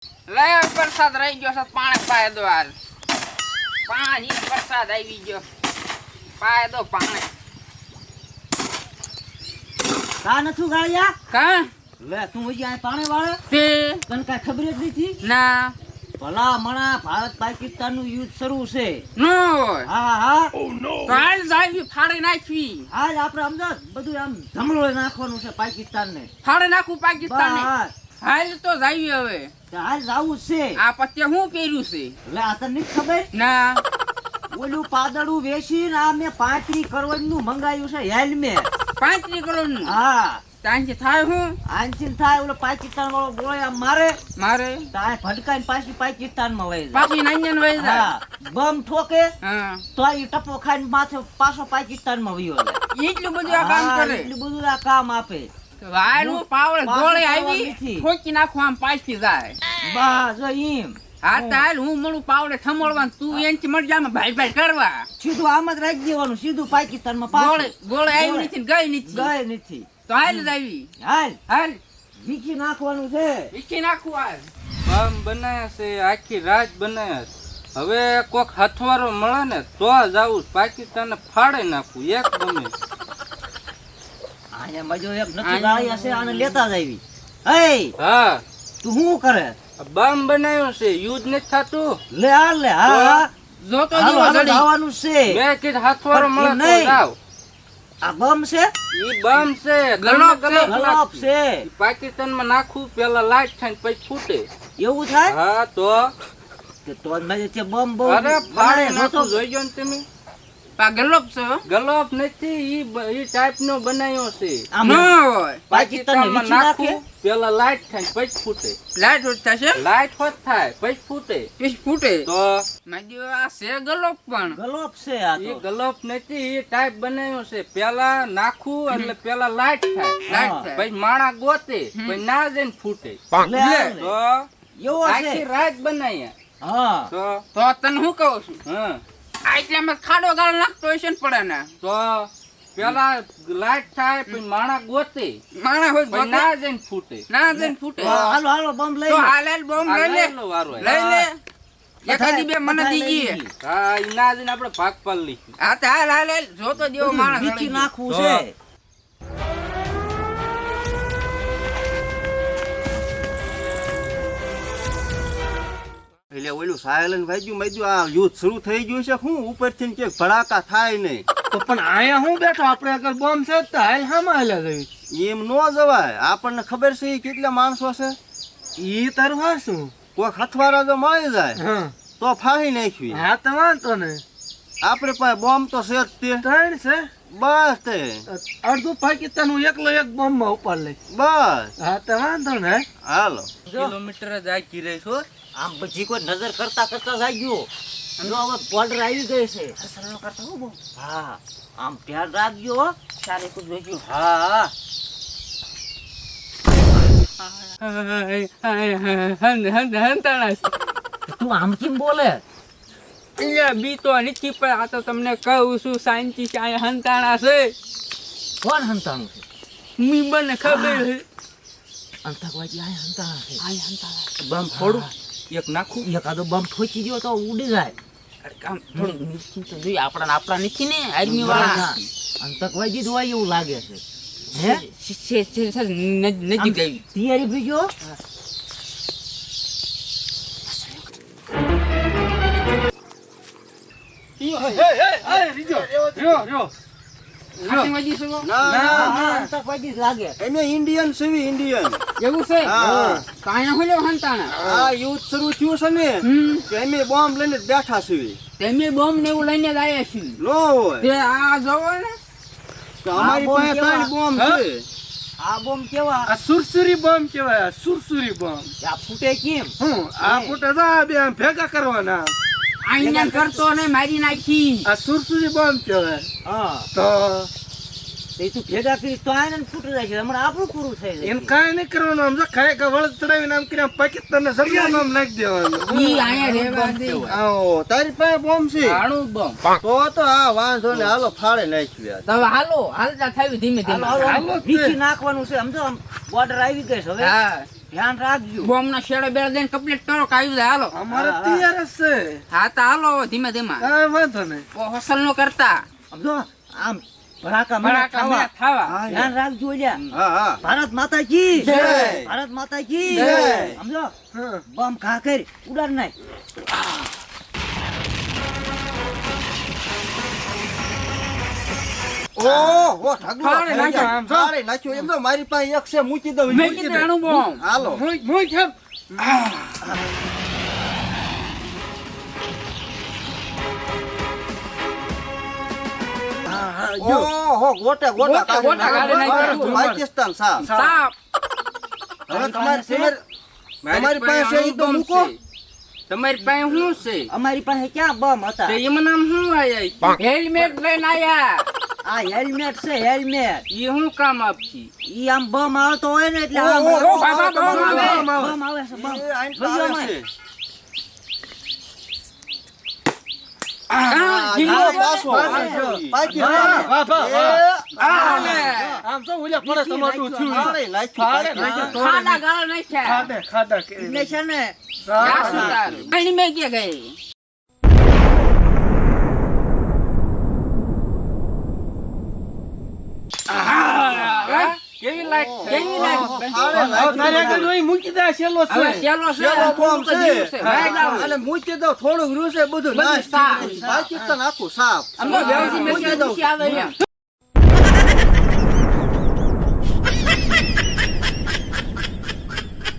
લે વરસાદ રહી ગયો છે, પાણી પાય દો હાલ. પાણી વરસાદ આવી ગયો, પાય દો પાણી. કા નથું ગાળિયા કા લે તું હજી આ પાણી વાળે તે તને કાંઈ ખબર જ નથી. ના ભલા મણા ભારત પાકિસ્તાન નું યુદ્ધ શરૂ છે. નો હોય હા હા તો હાલ જાવી ફાડી નાખવી. હાલ આપણે અમદાવાદ બધું આમ ધમરોળે નાખવાનું છે પાકિસ્તાન ને. ફાડી નાખું પાકિસ્તાન ને. બસ હાલ તો જાવી હવે. હાલ જાવું જ છે. આ પત્તે હું પહેર્યું છે? લે આ તને નથી ખબર ના ઓલું પાદડું વેચીને આ મેં 35 કરોડ નું મંગાવ્યું છે હેલ્મેટ. 35 કરોડ નું. હા ત્યાંથી થાય હું આંચીન થાય ઓલો પાકિસ્તાન વાળો ગોળિયા મારે મારે તાય ભટકાઈને પાછી પાકિસ્તાન માં વહી જાય. પાછી નાંજન વહી જાય. હા બમ ઠોકે હા તો આ ટપો ખાઈને માથે પાછો પાકિસ્તાન માં વયો જાય. એટલું બધું આ કામ હા, કરે. એટલું બધું આ કામ આપે. વાયર હું પાવડે ગોળે આવી નથી. ઠોકી નાખું આમ પાછી જાય. બસ જો એમ હા તો હાલ હું મળું પાવડે થમોળવાનું, તું એનથી મળી જા ભાઈ ભાઈ કરવા. સીધું આમ જ રાખી દેવાનું, સીધું પાકિસ્તાન માં ગોળે ગોળે આવી નથી ને ગઈ નથી. ગયે નથી. તો હાલ જ આવી. હાલ હાલ વીખી નાખવાનું છે. વીખી નાખું હાલ. બમ બનાયા છે, આખી રાત બનાયા છે. હવે કોક હથવારો મળે ને તો જાવું પાકિસ્તાન ફાડે નાખું એક ગમે. આને મજો એક નથી ગાળી હશે, આને લેતા જ આવી. એ હા તું શું કરે? બમ બનાવ્યો છે, યુદ્ધ નથી થતું. લે હાલ લે હા હા જોતો હાલો, જીવો હાલો, જડી. જવાનું છે. મેં કીધું હથવારો પણ મળે એમ તો નહીં. જાવ. આ બમ છે ઈ બમ છે, ગલોપ છે. ગલોપ છે પાકિસ્તાન માં નાખવું પેલા લાઈટ થાય ને પછી ફૂટે. એવું થાય હા તો કે તો જ મેં છે બમ બમ અરે ફાડે બનાય નાખું જોતો. જોઈજો ને તમે. પા ગલોપ છે હો. ગલોપ નથી, ઈ ટાઈપ નો બનાવ્યો છે. આમ ન હોય. પાકિસ્તાનને પાકિસ્તાનમાં વીખી નાખે? નાખવું પેલા લાઈટ થાય ને પછી ફૂટે. લાઈટ હોત થશે લાઈટ હોત થાય પછી ફૂટે. પછી ફૂટે. તો મારી આ છે ગલોપ પણ. ગલોપ છે આ ઈ તો. ગલોપ નથી, ઈ ટાઈપ બનાવ્યો છે. પેલા નાખવું એટલે પેલા લાઈટ થાય, લાઈટ હા. થાય. પછી માણા ગોતે, પછી ના જઈને ફૂટે. લે હાલ લે. તો એવો આખી છે રાત બનાવ્યા. હા તો તો તને હું કહું છું, હા આ એટલામાં ખાડો ગાળ નાખતો હશે ને પડે ને. તો પેલા લાઈટ થાય પછી માણા ગોતે, માણા હોય પછી ગોતે. ના જઈને ફૂટે. ના જઈને ફૂટે. હાલો હાલો બમ લઈ તો લે. હાલ હાલ બોમ્બ આ લઈ લે. લઈ લો વારો એ. લઈ લે. બધાય- એકાદી બે મને બધાય લઈ દીજીએ. લીધી. હા ઈ ના જઈને આપણે ભાગ પાડી લઈશું. હા તો હાલ હાલ હાલ. જોતો જેવો બધું માણસ વીખી રળી ગયો. નાખવું તો. છે. એટલે ઓલું સાયલન વાગ્યું મેં આ યુદ્ધ શરૂ થઈ ગયું છે, શું ઉપરથી કે ભડાકા થાય નહીં. તો પણ આયા હું બેઠો આપણે આગળ બોમ્બ છે તો હાલ હામાં હાલ્યા જવી એમ ન જવાય. આપણને ખબર છે ઈ કેટલા માણસો છે. ઈ તારું હાસું કોઈ હથવારા જો મળી જાય હા તો ફાડી નાખવી. હા તો વાંધો ને આપણે પાસે બોમ્બ તો છે જ તે. ત્રણ છે બસ તે અડધું પાકિસ્તાન હું એકલો એક બોમ્બ માં ઉપાડ લઈશ. બસ હા તો વાંધો ને હાલો. કિલોમીટર જ આખી રહી છો. આમ પછી કોઈ નજર કરતા કરતા જાય ગયો. જો હવે બોર્ડર આવી ગઈ છે. હા આમ ધ્યાન રાખજો હો. સારે કોઈ જોઈજો. હા તું આમ કેમ બોલે? બી તો નથી પણ આ તો તમને કહું છું શાંતિ છે. આ હંતાણા છે. કોણ હંતાણું છે? મી મને ખબર છે. આતંકવાદી આ હંતાણા છે. બમ ફોડું એક નાખું. એકાદો બમ ઠોકી દ્યો તો ઉડી જાય. આમ થોડું નિશ્ચિત તો જોઈએ. આપણા નથી ને આર્મી વાળા. આતંકવાદી જ હોય એવું લાગે છે. હે નજીક આવી. તૈયારી ભીજો. આતંકવાદી છે વો? ના ના ના આતંકવાદી જ લાગે. એમે ઇન્ડિયન છે ઇન્ડિયન. એવું છે હા. તો અહીંયા હું લેવા હંતાણા. આ યુદ્ધ શરૂ થયું છે ને કે એમે બોમ્બ લઈને જ બેઠા છે. તમે બોમ્બ ને એવું લઈને જ આવ્યા છીએ. નો હોય તે આ જોવો ને. તો અમારી બોમ્બ પાસે કેવા? ત્રણ બોમ્બ છે. આ બોમ્બ કેવા? આ સુરસુરી બોમ્બ કેવાય આ સુરસુરી બોમ્બ આ ફૂટે કેમ? હું આ ફૂટે જા બે આમ ભેગા કરવાના અહીંયા કરતો ને મારી નાખી. આ સુરસુરી બોમ્બ કેવાય હા તો તે તું ભેગા કરી તો આને ફૂટી જાય છે. હમણાં આપણું પૂરું થઈ જાય. એને કાંઈ નહીં કરવાનું આમ જો ખાય કે વળત ચડાવીને આમ કરીને પાકિસ્તાન ને સરકાર નામ નાખી દેવાનું ઈ અહીંયા રહેવા દે. આવો તારી પાસે બોમ્બ છે. આણું બમ. તો આ વાંધો ને હાલો ફાડે નાખવી. તો હવે હાલો હાલતા થાવી ધીમે ધીમે. હાલો, હાલો, હાલો જ વીખી તે. નાખવાનું છે. સમજો આમ બોર્ડર આવી ગઈ છે હવે. હા ધ્યાન રાખજો. બોમ્બના શેડો બેડા દઈને કમ્પ્લીટ કરો કે આવી જાય હાલો અમારે તૈયાર જ છે હા તો હાલો હવે ધીમે ધીમે કાંઈ વાંધો નહીં હોસલ નો કરતા સમજો આમ ભડાકા મને બરાકા ખાવા. મેં ખાવા ધ્યાન રાખજો લ્યા. હા હા ભારત માતા કી જય. ભારત માતા કી જય. સમજો હા. બમ ખા કરી ઉડાડ નાખ. ઓહો ઠગલો ફાડે નાખ્યો આમ જો. ફાડે નાખ્યો એમ તો મારી પાસે એક છે મૂકી દઉં મેં કીધું એનું બોમ્બ હાલો મુઈ કેમ ઓહો ગોટા ગોટા ગોટા, ગોટા કાઢી નાખ્યો. પાકિસ્તાન સાહેબ સાપ હવે તમારી પાસે ઈ તો બોમ્બ મૂકો છે. તમારી પાસે શું છે અમારી પાસે ક્યાં બમ હતા? તે એમાં નામ શું આયા હેલ્મેટ લઈને આયા આ હેલ્મેટ છે હેલ્મેટ. એ શું કામ આપતી ઈ આમ બમ આવતો હોય ને એટલે આમ ઓહો, ઓ બાબા બમ આવે બમ આવે છે બમ. એ આઈને તો જોજો આવે અમે. છે. હા, જીલો હા, બોલે. પાછો. પાકિસ્તાન. વાહ, વાહ, એ, આલે. આમ તો ઓલા પડે તમારું થયું ફાડે નાખ્યું, ફાડે પાકિસ્તાન. ખાડા ગાળા નાખ્યા ખાધે ખાધા કે એટલે છે ને ક્યાં સુતારું? કઈ મેં ક્યાં ગઈ હા? કેવી લાઈટ છે? કેવી લાઈટ છે? ફાડે હવે તારે નાખ્યું. આગળ જોઈ મૂકી દે છેલ્લો છે હવે શેલો છે શેલો બોમ્બ તો જીવ છે. રાઈટ આવું. એટલે મૂકી દઉં થોડુંક રહ્યું છે બધું બધું નાશ સાફ. પાકિસ્તાન આખું સાફ આમ તો વ્યવસ્થિત મૂકી મેં દઉં ખુશી આવે એમ.